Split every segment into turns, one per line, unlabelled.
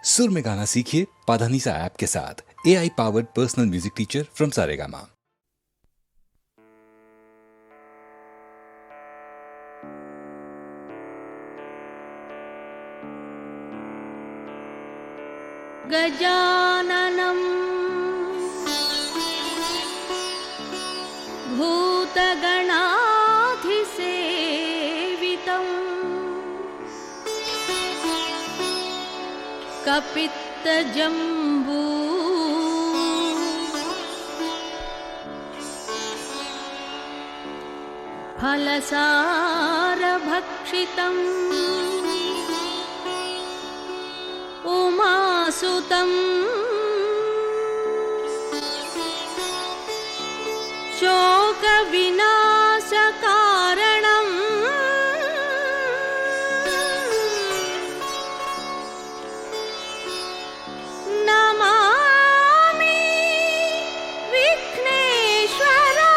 सुर में गाना सीखिए पाधानीसा ऐप के साथ। AI powered personal music teacher from Saregama.
गजाननं भूतगणाधिसेवितं कपित्तजम्बू फलसारभक्षितम् उमासुतं शोकविनाशकारणम् नमामि विघ्नेश्वरा।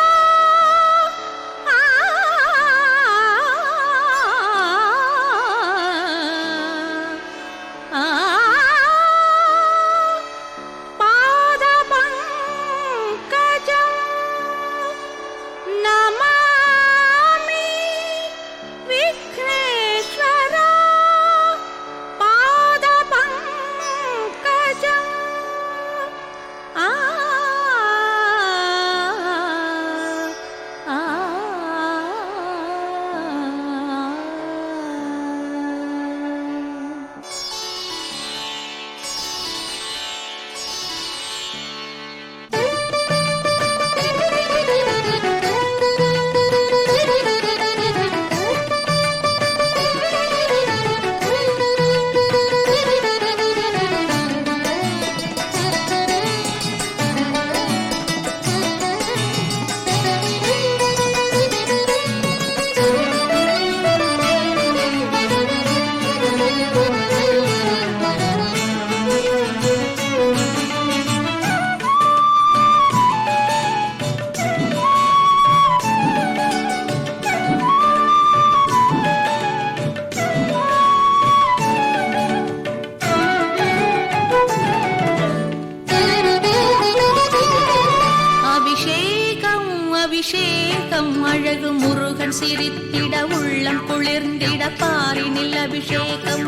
அபிஷேகம் அழகு முருகன் சிரித்திட உள்ளம் குளிர்ந்திட பாரினில் அபிஷேகம்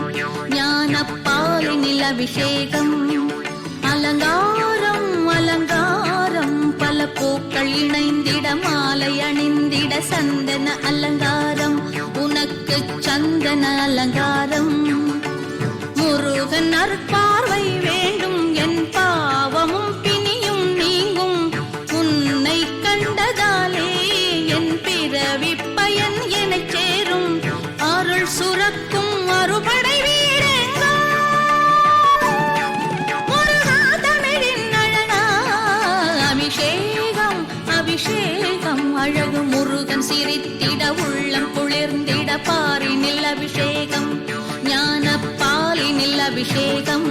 ஞானப்பாலினில் அபிஷேகம் அலங்காரம் அலங்காரம் பல பூக்கள் இணைந்திட மாலை அணிந்திட சந்தன அலங்காரம் உனக்கு சந்தன அலங்காரம் முருகன் அற்பார்வை வேண்டும் என் பாவமும் பிணியும் நீங்கும் உன்னை கண்டதாலே என் பிறவி பயன் எனச் சேரும் அருள் சுரக்கும் அறுபடை வீரங்கா முருகா தமிழின் அழகா அபிஷேகம் அபிஷேகம் அழகு முருகன் சிரித்திட உள்ளம் குளிர்ந்திட பாரினில் அபிஷேகம் ஞானப்பாலினில் அபிஷேகம்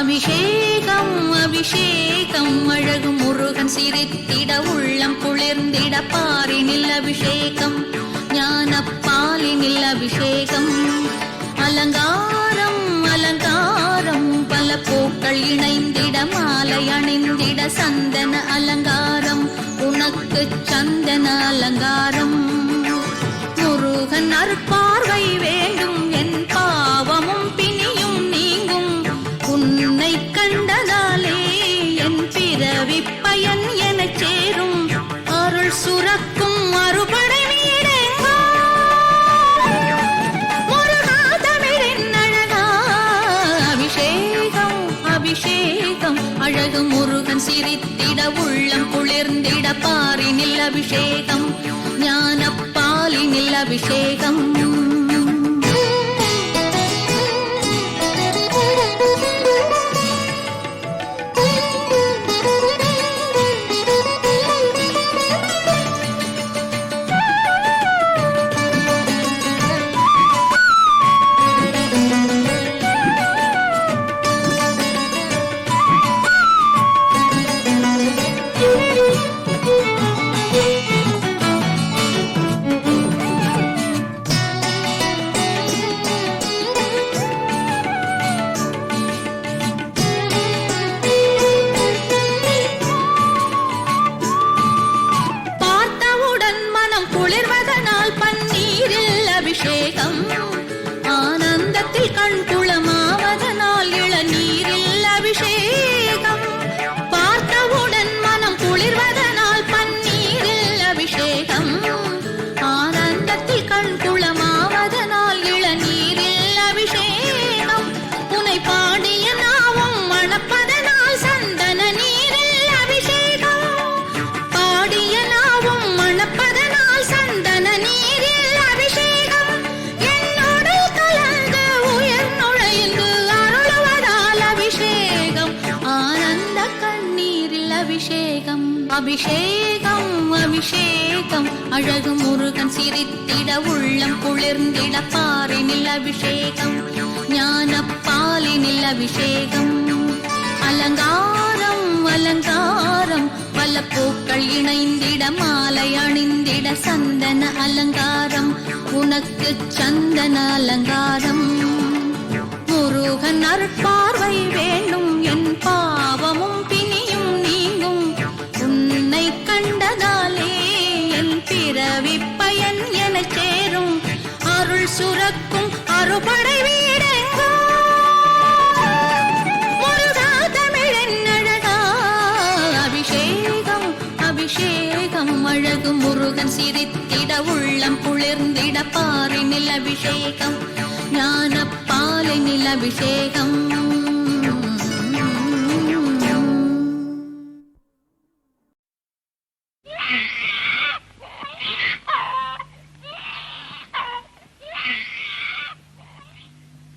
அபிஷேகம் அபிஷேகம் அழகு முருகன் சிரித்திட உள்ளம் குளிர்ந்திட பாரினில் அபிஷேகம் ஞானப்பாலினில் அபிஷேகம் அலங்காரம் அலங்காரம் பல பூக்கள் இணைந்திட மாலை அணிந்திட சந்தன அலங்காரம் உனக்கு சந்தன அலங்காரம் முருகன் அருட்பார்வை வேண்டும் என் பாவமும் பிணியும் நீங்கும் உன்னை கண்டதாலே என் பிறவி பயன் எனச் சேரும் அருள் சுரக்கும் அறுபடை வீடெங்கோ முருகா தமிழின் அழகா அபிஷேகம் அபிஷேகம் அழகு முருகன் சிரித்திட உள்ளம் குளிர்ந்திட பாரினில் அபிஷேகம் ஞானப்பாலினில் அபிஷேகம் அபிஷேகம் ஆனந்தத்தில் கண் குளமாவதனால் இளநீரில் அபிஷேகம் பார்த்தவுடன் மனம் குளிர்வதனால் பன்னீரில் அபிஷேகம் ஆனந்தத்தில் கண் குளமாவதனால் இளநீரில் அபிஷேகம் உனை பாடிய நாவும் மணப்பதனால் சந்தன நீரில் அபிஷேகம் பாடிய நாவும் மணப்பதனால் சந்தன நீரில் அபிஷேகம் அபிஷேகம் அபிஷேகம் அபிஷேகம் அழகு முருகன் சிரித்திட உள்ளம் குளிர்ந்திட பாரினில் அபிஷேகம் ஞானப்பாலினில் அபிஷேகம் அலங்காரம் அலங்காரம் பல பூக்கள் இணைந்திட மாலை அணிந்திட சந்தன அலங்காரம் உனக்கு சந்தன அலங்காரம் முருகன் அருட்பார்வை வேண்டும் என் பாவமும் பிணியும் நீங்கும் உன்னை கண்டதாலே என் பிறவி பயன் எனச் சேரும் அருள் சுரக்கும் அறுபடை வீடெங்கோ முருகா தமிழின் அழகா அபிஷேகம் அபிஷேகம் அழகு முருகன் சிரித்திட உள்ளம் குளிர்ந்திட பாரினில் அபிஷேகம் ஞானப்பாலினில் அபிஷேகம்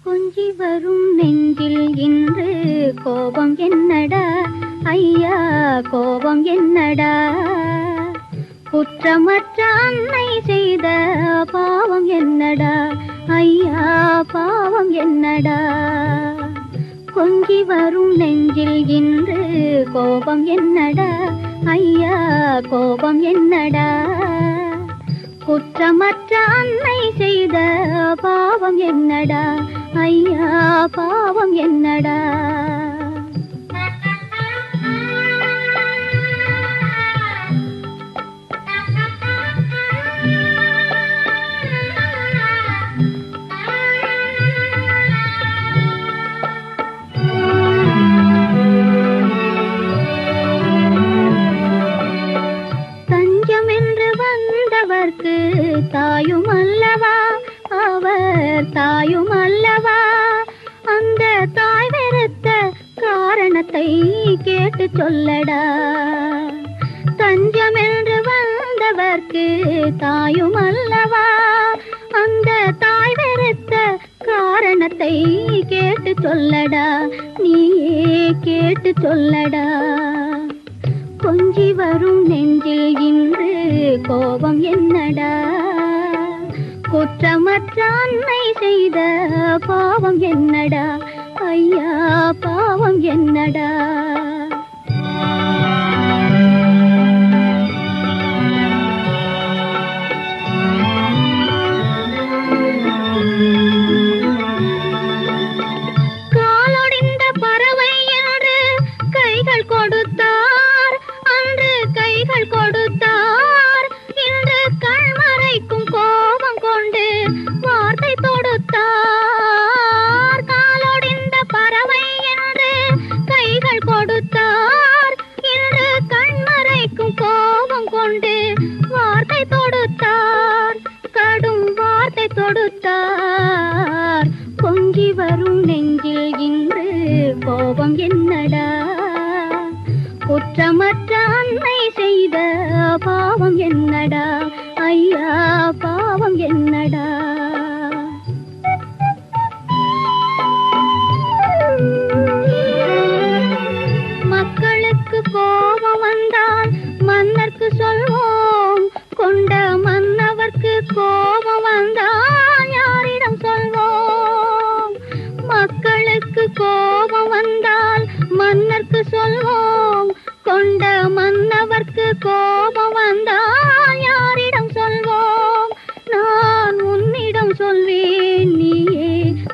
கொஞ்சி வரும் நெஞ்சில் இன்று கோபம் என்னடா ஐயா கோபம் என்னடா குற்றமற்ற அன்னை செய்த பாவம் என்னடா ஐயா பாவம் என்னடா கொஞ்சி வரும் நெஞ்சில் இன்று கோபம் என்னடா ஐயா கோபம் என்னடா குற்றமற்ற அன்னை செய்த பாவம் என்னடா ஐயா பாவம் என்னடா தாயும் அல்லவா அவர் தாயும் அல்லவா அந்த தாய் வெறுத்த காரணத்தை கேட்டு சொல்லடா தஞ்சம் என்று வந்தவர்க்கு தாயும் அல்லவா அந்த தாய் வெறுத்த காரணத்தை கேட்டு சொல்லடா நீயே கேட்டு சொல்லடா கொஞ்சி வரும் நெஞ்சில் இன்று கோபம் என்னடா குற்றமற்ற அன்னை செய்த பாவம் என்னடா ஐயா பாவம் என்னடா. காலொடிந்த பறவை என்று கைகள் கொடுத்தார், அன்று கைகள் கொடுத்தார். இன்று கண்மறைக்கும் கோபம் கொண்டு வார்த்தை தொடுத்தார். காலொடிந்த பறவை என்று கைகள் கொடுத்தார், இன்று கண்மறைக்கும் கோபம் கொண்டு வார்த்தை தொடுத்தார். கடும் வார்த்தை தொடுத்தார். பொங்கி வரும் நெஞ்சில் இன்று கோபம் என்னடா. குற்றமற்ற அன்னை செய்த பாவம் என்னடா. ஐயா பாவம் என்னடா. மக்களுக்கு கோபம் வந்தால் மன்னர்க்கு சொல்வோம், கொண்ட மன்னவர்க்கு கோபம் வந்தால் யாரிடம் சொல்வோம். மக்களுக்கு கோபம் வந்தால் மன்னர்க்கு சொல்வோம், கொண்ட மன்னவர்க்கு கோபம் வந்தால் யாரிடம் சொல்வோம். நான் உன்னிடம் சொல்வேன், நீயே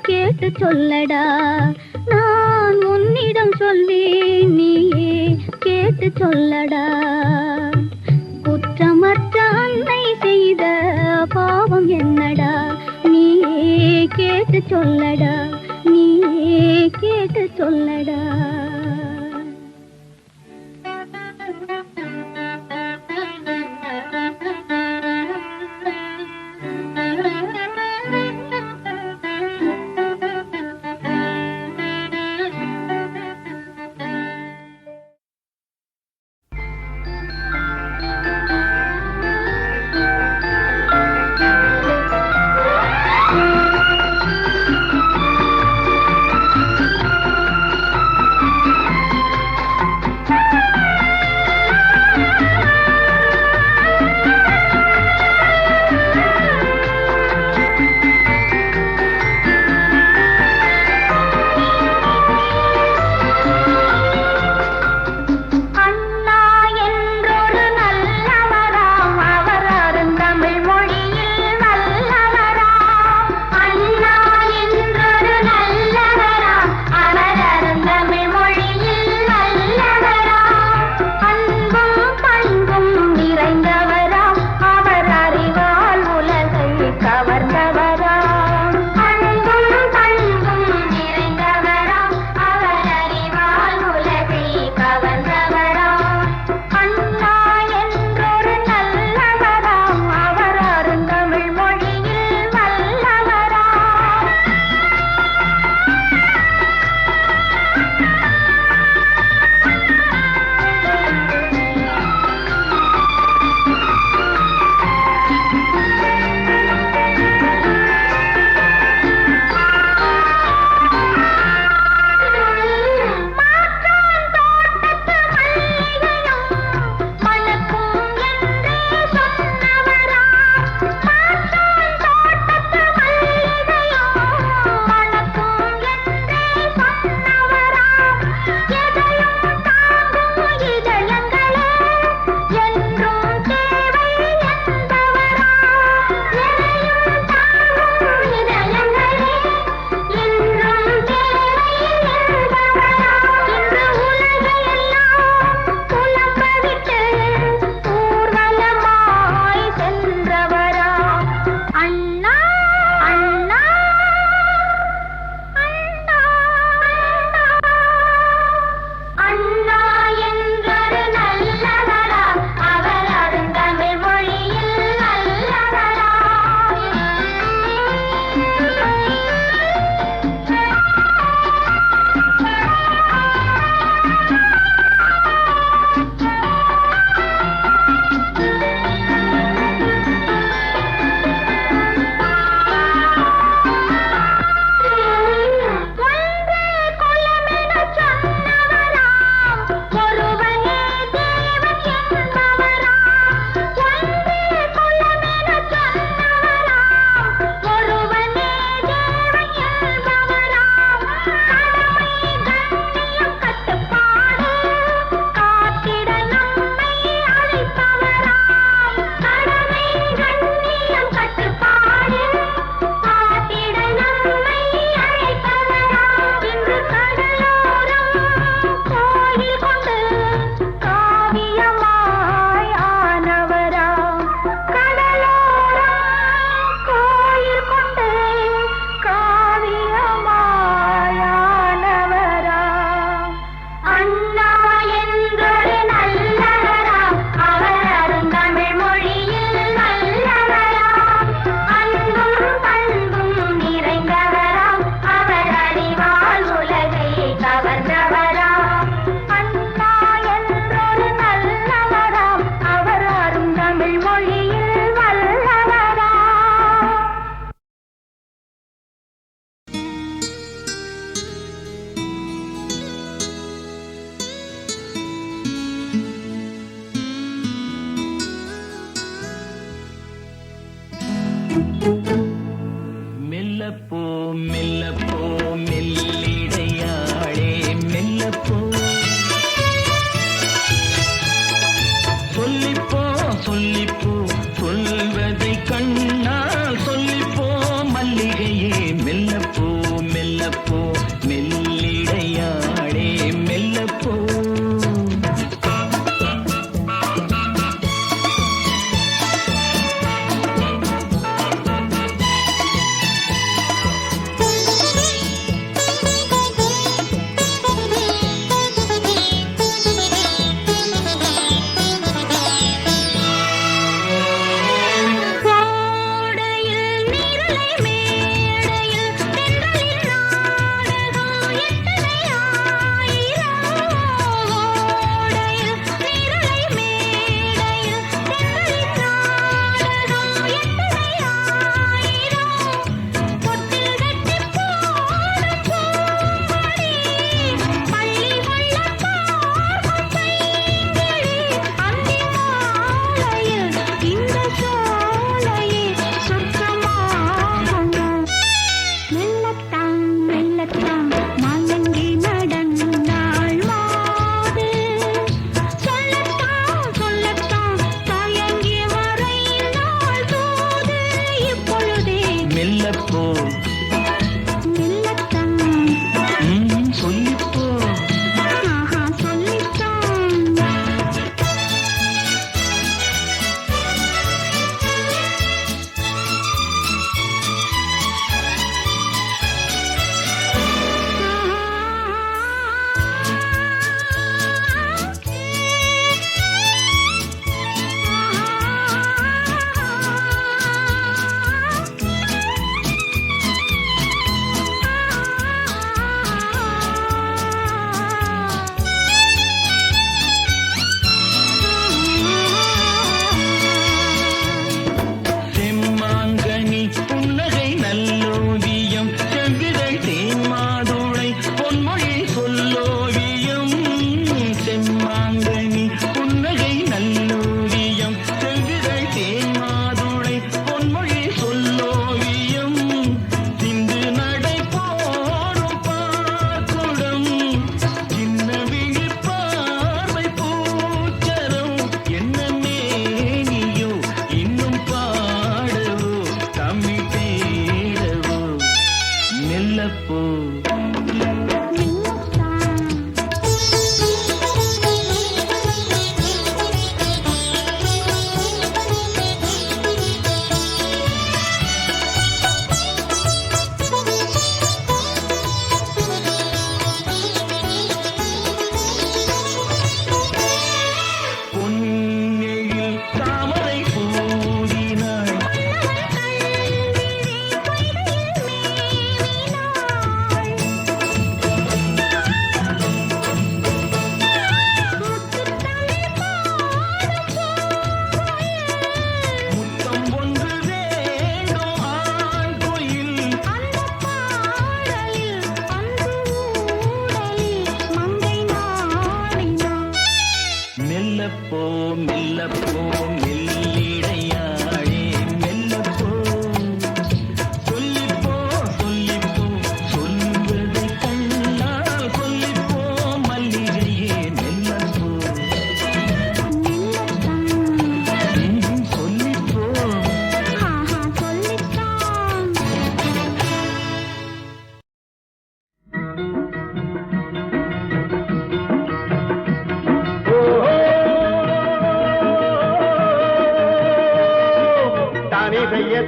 கேட்டு சொல்லடா. நான் உன்னிடம் சொல்வேன், நீயே கேட்டு சொல்லடா. குற்றமற்ற அன்னை செய்த பாவம் என்னடா. நீயே கேட்டு சொல்லடா, நீயே கேட்டு சொல்லடா.
சொல்லிப்போ சொல்வதை கண்ணால் சொல்லிப்போ மல்லிகையே மெல்லப்போ மெல்லப்போ மெல்லிடையாடே மெல்லப்போ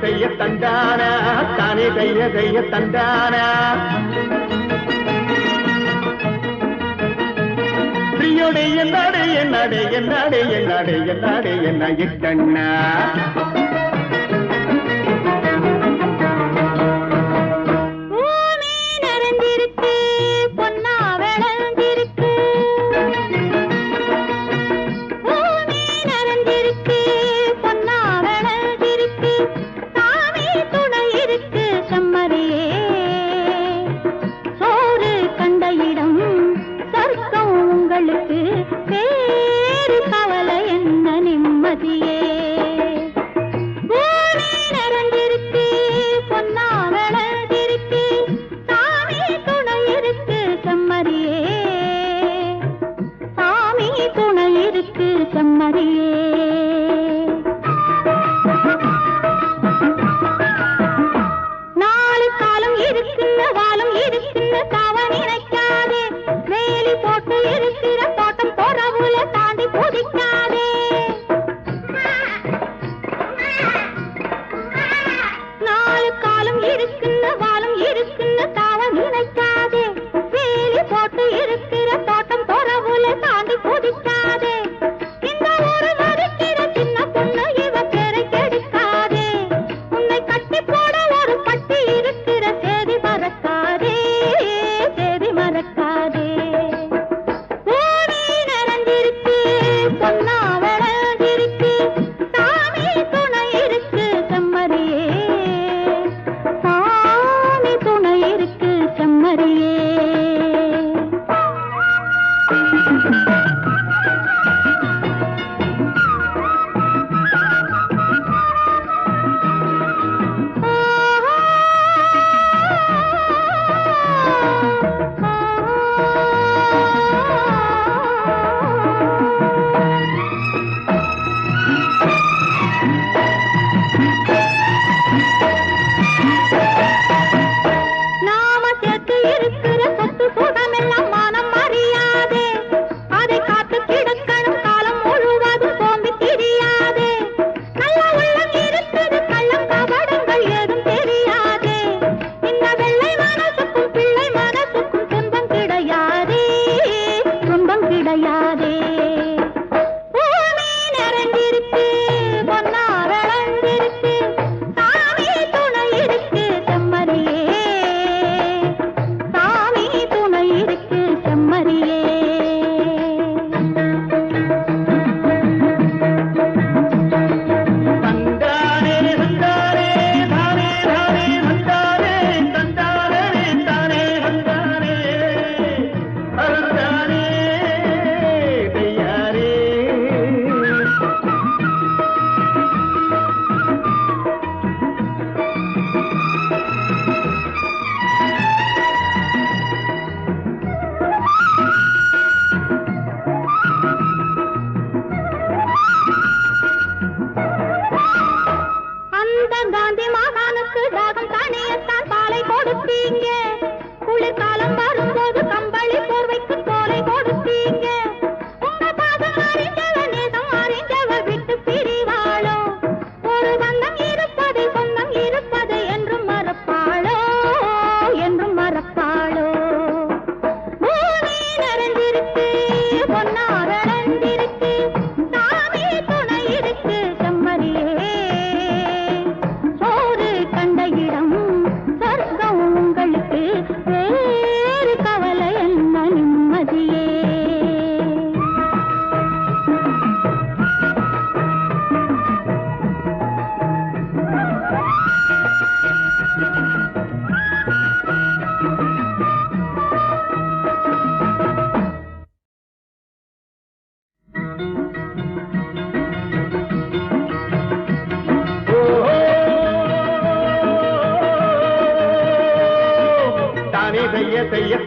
தைய தந்தானா தானே தைய தந்தானா பிரியோடே என்னாடே என்னாடே என்னாடே என்னாடே என்னாடே என்ன இட்டண்ணா
வேறு கவலை என்ன நிம்மதியே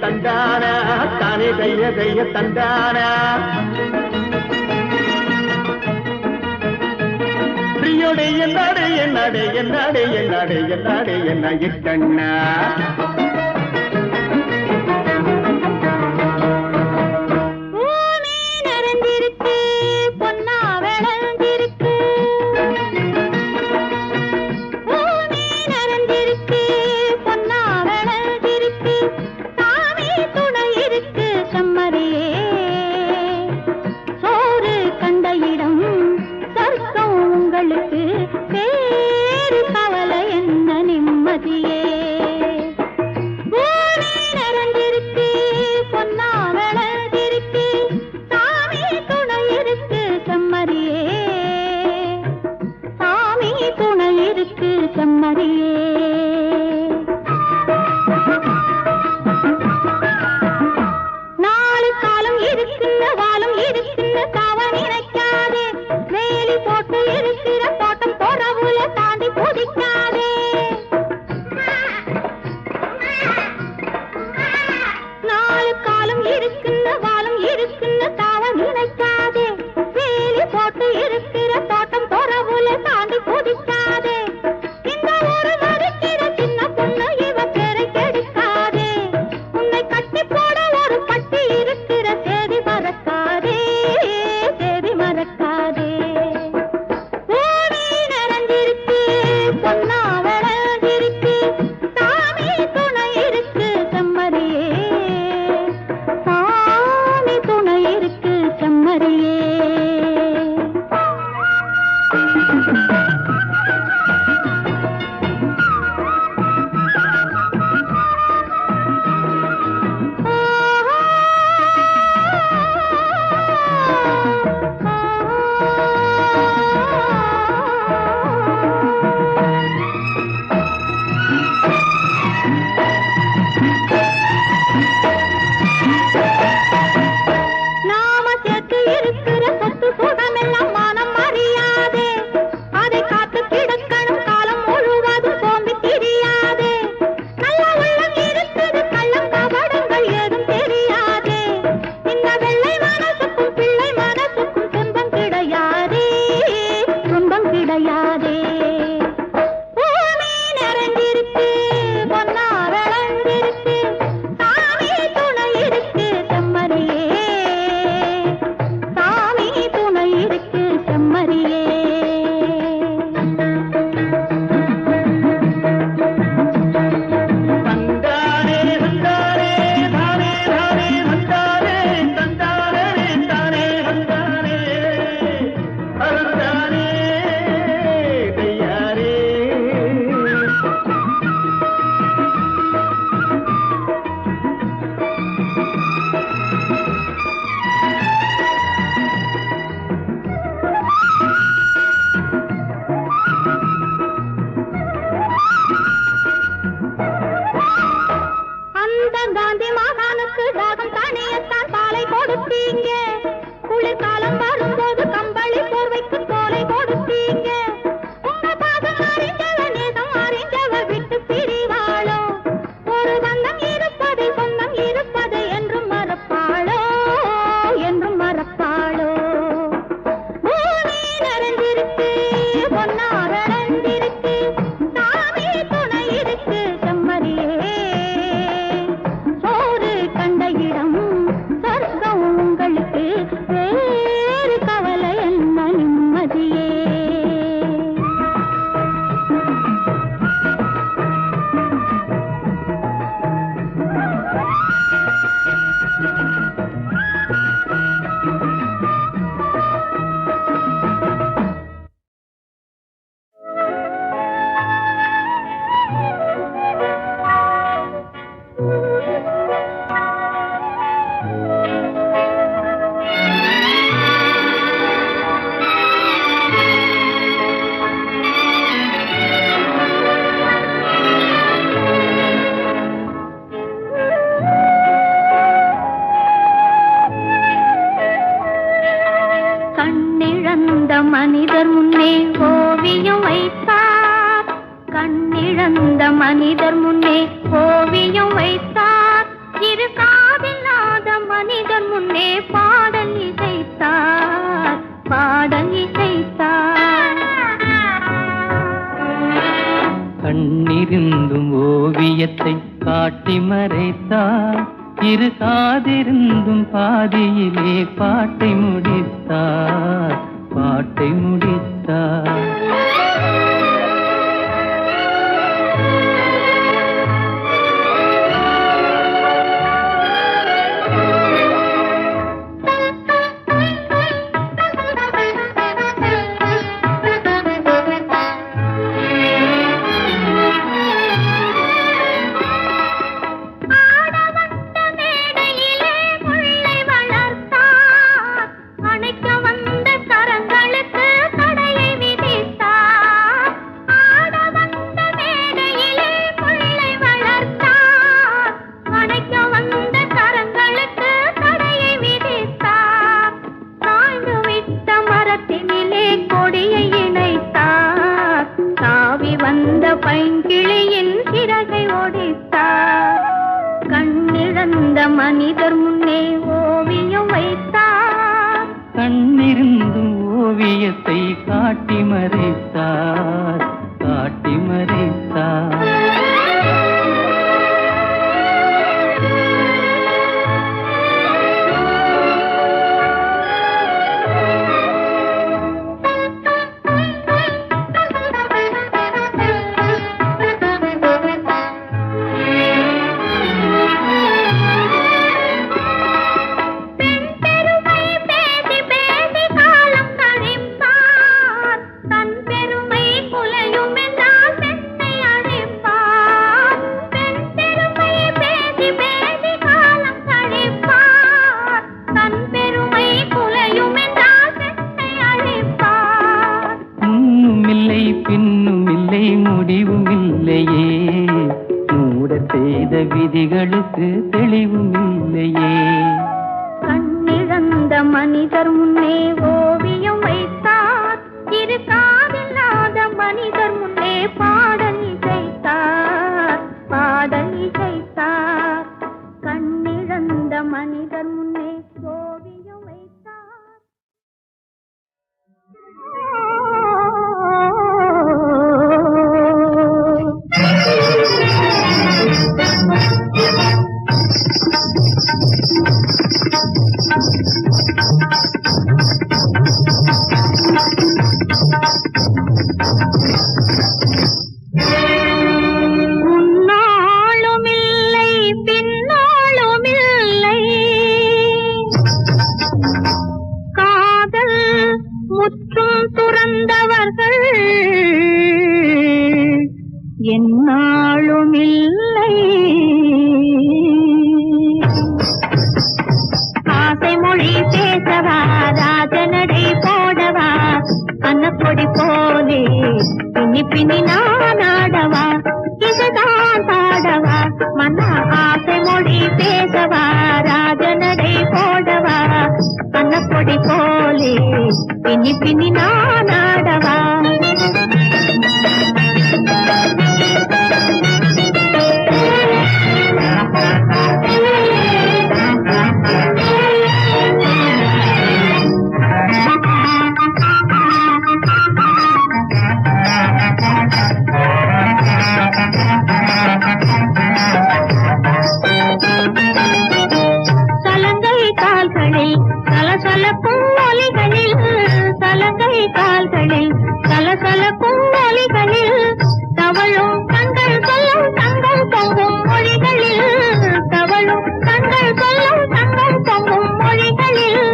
தந்தானா தானே தைய தந்தானா பிரியோடே என்னாடே என்ன இட்டண்ணா
மனிதர் முன்னே ஓவியம் வைத்தார், கண்ணிழந்த மனிதர் முன்னே ஓவியம் வைத்தார். இரு காதில்லாத மனிதன் முன்னே பாடல் இசைத்தார், பாடல் இசைத்தார்.
கண்ணிருந்தும் ஓவியத்தை காட்டி மறைத்தார், இரு காதிருந்தும் பாதியிலே பாட்டை முடித்தார், பாட்டை முடித்தார்.
பைங்கிளியின் சிறகை ஒடித்தார், கண்ணிழந்த மனிதர் முன்னே ஓவியம் வைத்தார்.
கண்ணிருந்தும் ஓவியத்தை காட்டி மறைத்தார், காட்டி மறைத்தார். விதிகளுக்கு தெளிவும் இல்லையே.
கண்ணிழந்த மனிதர் முன்னே ஓவியம் வைத்தார், இரு காதில்லாத மனிதர் முன்னே பாடல் இசைத்தார், பாடல் இசைத்தார். கண்ணிழந்த மனிதர் முன்னே ஓவியம் வைத்தார். முன்னாளுமில்லை பின்னாளுமில்லை, காதல் முற்றும் துறந்தவர்கள் என்னாளுமில்லை. ஆசை மொழி பேசவா, ராஜநடை போடவா, அன்னப்பொடி போலே பின்னி பின்னி நான் ஆடவா, இதுதான் பாடவா மன்னா. ஆசை மொழி பேசவா, ராஜநடை போடவா, அன்னப்பொடி போலே பின்னி பின்னி நான் ஆடவா. சலங்கை கால்களில் சலசலக்கும் ஒலிகளில், சலங்கை கால்களில் சலசலக்கும் ஒலிகளில், தவழும் கண்கள் சொல்லும் தங்கம் பொங்கும் மொழிகளில், தவழும் கண்கள் சொல்லும் தங்கம் பொங்கும் மொழிகளில்.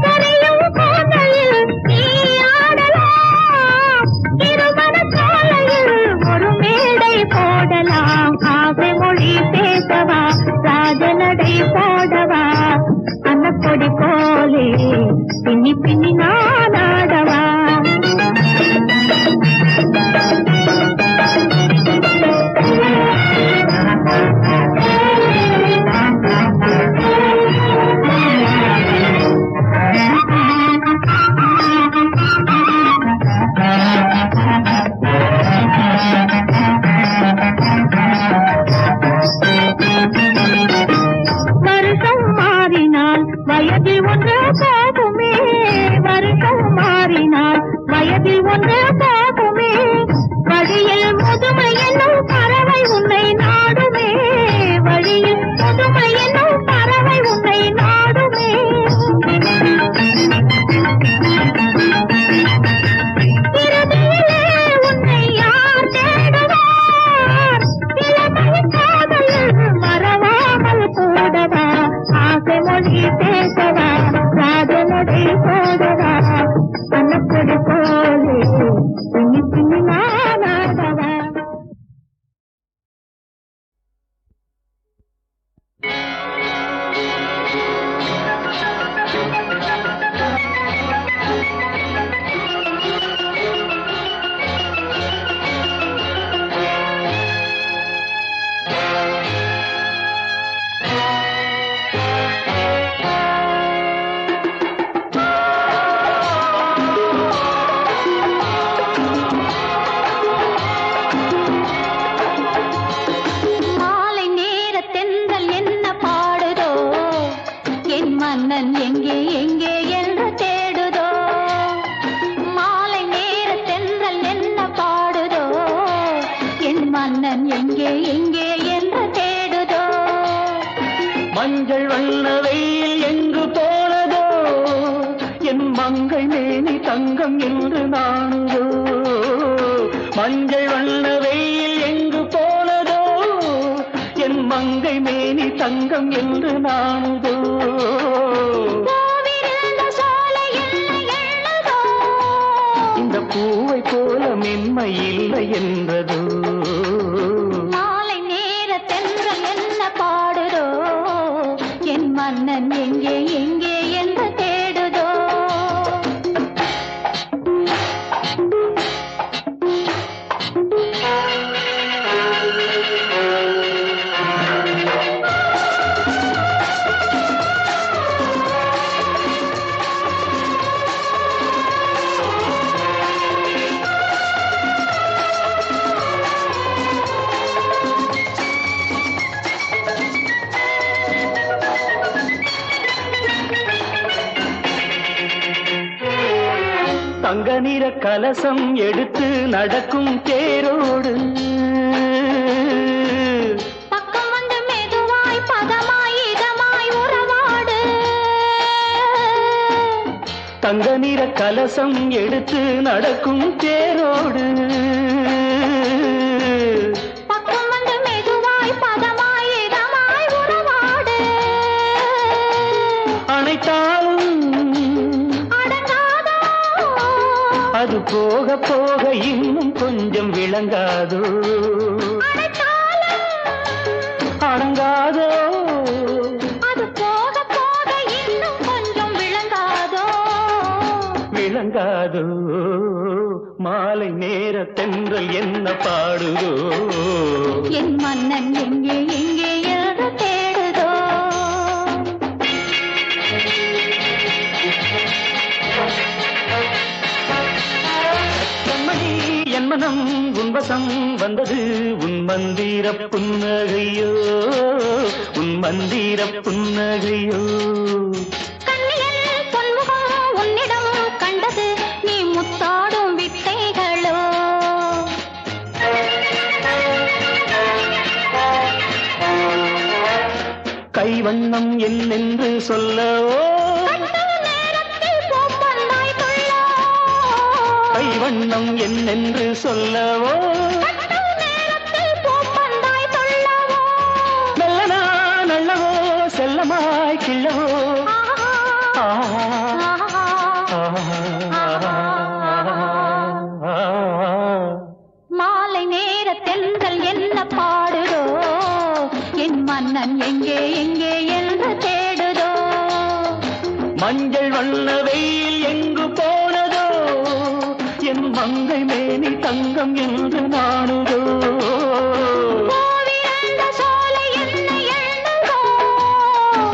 தெரியும் கோதையில் நீ ஆடலாம், திருமண சாலையில் ஒரு மேடை போடலாம். ஆசை மொழி பேசவா, ராஜநடை போடவா, அன்னப்பொடி போலே பின்னி பின்னி நான் ஆடவா. எங்கே என்று தேடுதோ மாலை நேர தென்றல் என்ன பாடுதோ என் மன்னன் எங்கே எங்கே என்று தேடுதோ
மஞ்சள் வண்ண வெயில் எங்கு போனதோ என் மங்கை மேனி தங்கம் என்று நானுதோ மஞ்சள் வண்ண வெயில் எங்கு போனதோ என் மங்கை மேனி தங்கம் என்று நானுதோ இந்த பூவை போல மென்மை இல்லை என்றதோ
மாலை நேர தென்றல் என்ன பாடுதோ என் மன்னன் எங்கே எங்கே என்று தேடுதோ
தங்க நிற கலசம் எடுத்து நடக்கும் தேரோடு
பக்கம் வந்து மெதுவாய் பதமாய் இதமாய் உறவாடு
தங்க நிற கலசம் எடுத்து நடக்கும் தேரோடு
பக்கம் வந்து மெதுவாய் பதமாய் இதமாய் உறவாடு
அனைத்தாலும் அது போக போக இன்னும் கொஞ்சம் விளங்காதோ அடங்காதோ
அது போக போக இன்னும் கொஞ்சம் விளங்காதோ
விளங்காதோ மாலை நேர தென்றல் என்ன பாடுதோ
என் மன்னன் எங்கே எங்கே என்று தேடுதோ
என் மனம் உன்வசம் வந்தது உன் மந்திர புன்னகையோ உன் மந்திர புன்னகையோ
கண்ணியல் பொன்முகம் உன்னிடம் கண்டது நீ முத்தாடும் வித்தைகளோ
கைவண்ணம் என்னென்று சொல்லவோ கைவண்ணம் என்னென்று சொல்லவோ நல்லனா நல்லவோ செல்லமாய் கிள்ளவோ
மாலை நேர தென்றல் என்ன பாடுதோ என் மன்னன் எங்கே எங்கே என்று தேடுதோ
மஞ்சள் வண்ண வெயில் எங்கு போனதோ என் மங்கை மேனி தங்கம் என்று நானுதோ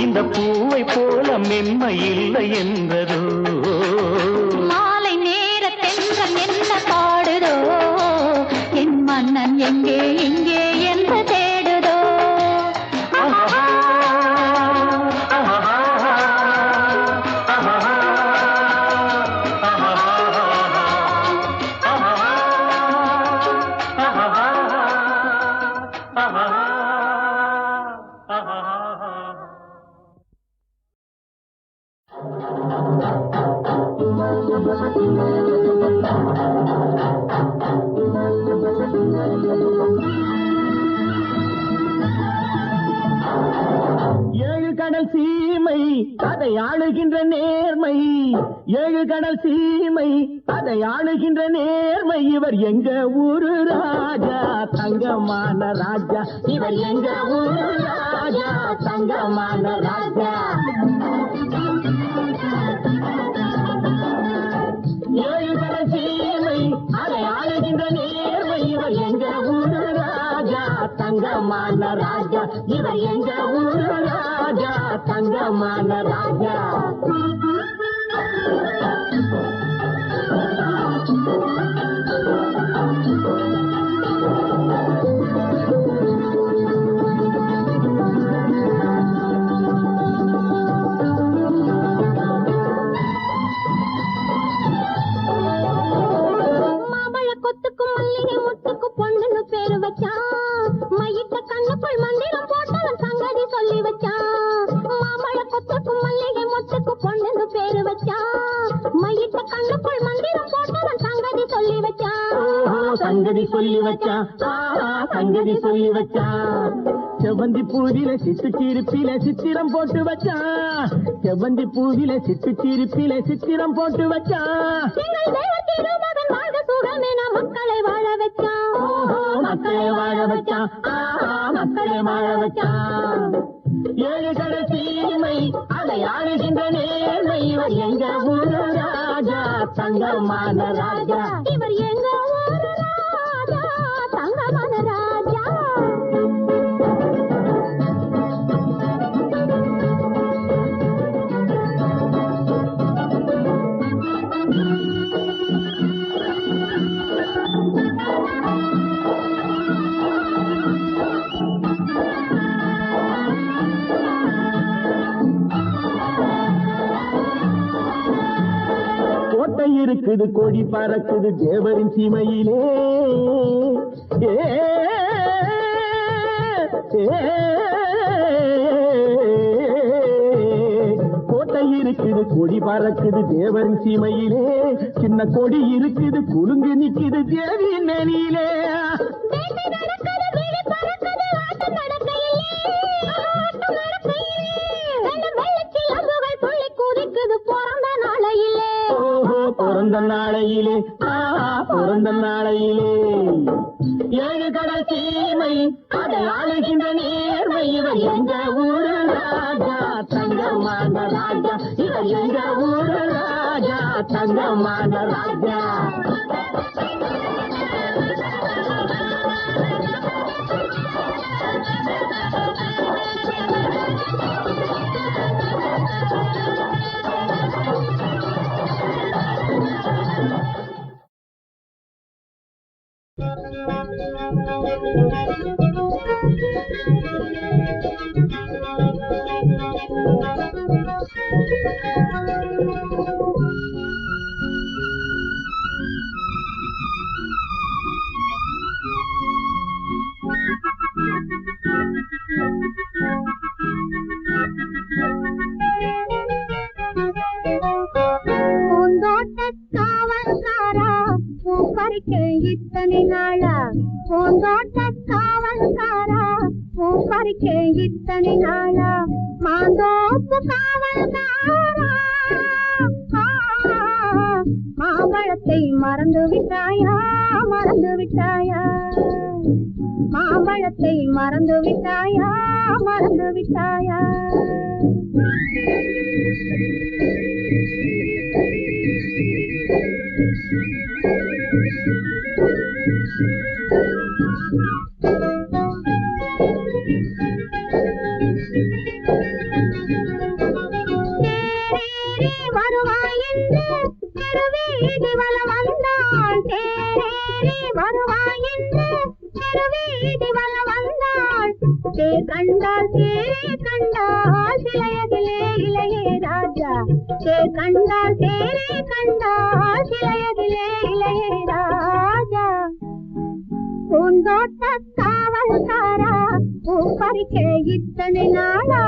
இந்த பூவை போல மென்மை இல்லை என்றதோ
மாலை நேர தென்றல் என்ன பாடுதோ என் மன்னன் எங்கே எங்கே என்று தேடுதோ
ஏழு கடல் சீமை அதை ஆளுகின்ற நேர்மை ஏழு கடல் சீமை அதை ஆளுகின்ற நேர்மை இவர் எங்க ஊரு ராஜா தங்கமான ராஜா இவர் எங்க ஊரு ராஜா தங்கமான ராஜா ஏழு கடல் சீமை அதை ஆளுகின்ற நேர்மை இவர் எங்க ஊரு ராஜா தங்கமான ராஜா இவர் எங்க ஊரு ராஜா தங்கமான ராஜா சங்கதி சொல்லி வச்சான் சங்கதி சொல்லி வச்சான் செவ்வந்தி பூவில சிட்டு சீருப்பில சித்திரம் போட்டு வச்சான் செவ்வந்தி பூவில சிட்டு சீருப்பில சித்திரம் போட்டு வச்சான்
மக்களை வாழ வச்சான்
மக்களை வாழ வச்சான் மக்களை வாழ வச்சான் ஏழு கடல் தீமை அதை ஆளுகின்ற நேர்மை இவர் எங்க ஊரு ராஜா தங்கமான ராஜா
இவர் எங்க ஊரு ராஜா தங்கமான ராஜா
கோட்டை இருக்குது கொடி பறக்குது தேவரின் சீமையிலே கோட்டை இருக்குது கொடி பறக்குது தேவரின் சீமையிலே சின்ன கொடி இருக்குது குலுங்கு நிக்குது தேவி நனியிலே பிறந்த நாளையிலே பிறந்த நாளையிலே ஏழு கடல் சீமை அதை ஆளுகின்ற நேர்மை இவர் எங்க ஊரு ராஜா தங்கமான ராஜா இவர் எங்க ஊரு ராஜா தங்கமான ராஜா
இத்தனை நாளா பூந்தோட்ட காவல்காரா பூப்பறிக்கே இத்தனை நாளா மாந்தோப்பு காவல்காரா மாம்பழத்தை மறந்து விட்டாயா மறந்து விட்டாயா மாம்பழத்தை மறந்து விட்டாயா மறந்து விட்டாயா வருவாய் என்று தெருவீதி வலம் வந்தான் தேரேறி வருவாய் என்று தெருவீதி வலம் வந்தான் தேர் கண்டால் தேரே கண்டால் சிலையதிலே இளையே ராஜா தேர் கண்டால் தேரே கண்டால் சிலையதிலே இளையே ராஜா பூந்தோட்ட காவல்காரா பூப்பறிக்கே இத்தனை நாளா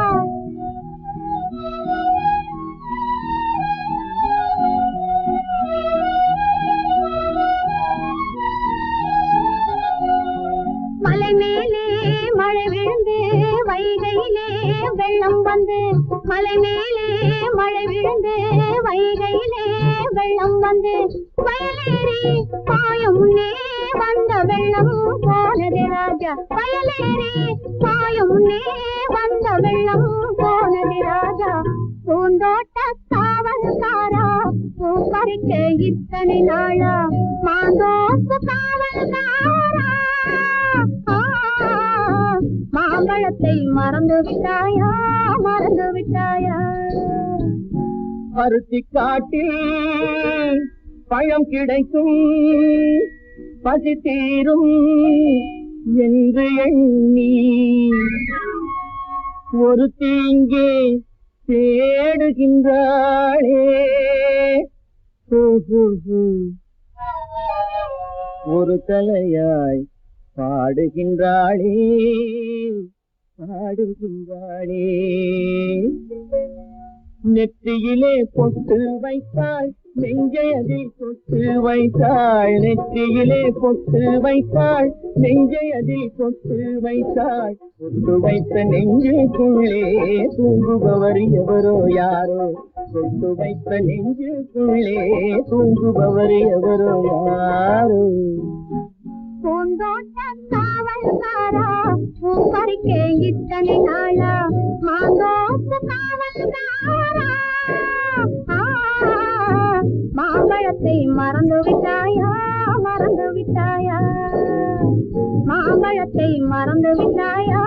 மலை மேலே மழை விழுந்து வைகையிலே வெள்ளம் வந்து மலை மேலே மழை விழுந்து வைகையிலே வெள்ளம் வந்து வயலேறி பாயும் நே வந்த வெள்ளம் போனது ராஜா வயலேறி பாயும் நே வந்த வெள்ளம் போனது ராஜா பூந்தோட்ட காவல்காரா பூப்பறிக்க இத்தனை நாளா மாந்தோப்பு காவல்காரா மாம்பழத்தை மறந்து விட்டாயா மறந்து விட்டாயா
பருத்தி காட்டில் பழம் கிடைக்கும் பசி தீரும் என்று எண்ணி ஒரு தீங்கே தேடுகின்றாளே ஒரு தலையாய் பாடுகின்றாளே பாடுகின்றாளே நெற்றியிலே பொட்டு வைத்தாள் நெஞ்சையதில் பொட்டு வைத்தாள் நெற்றியிலே பொட்டு வைத்தாள் நெஞ்சையதில் பொட்டு வைத்தாள் பொட்டு வைத்த நெஞ்சுக்குள்ளே தூங்குபவர் எவரோ யாரோ பொட்டு வைத்த நெஞ்சுக்குள்ளே தூங்குபவர் எவரோ யாரோ
பூந்தோட்ட காவல்காரா பூப்பறிக்கே இத்தனை நாளா மாந்தோப்பு காவல்காரா மாம்பழத்தை மறந்து விட்டாயா மறந்து விட்டாயா மாம்பழத்தை மறந்து விட்டாயா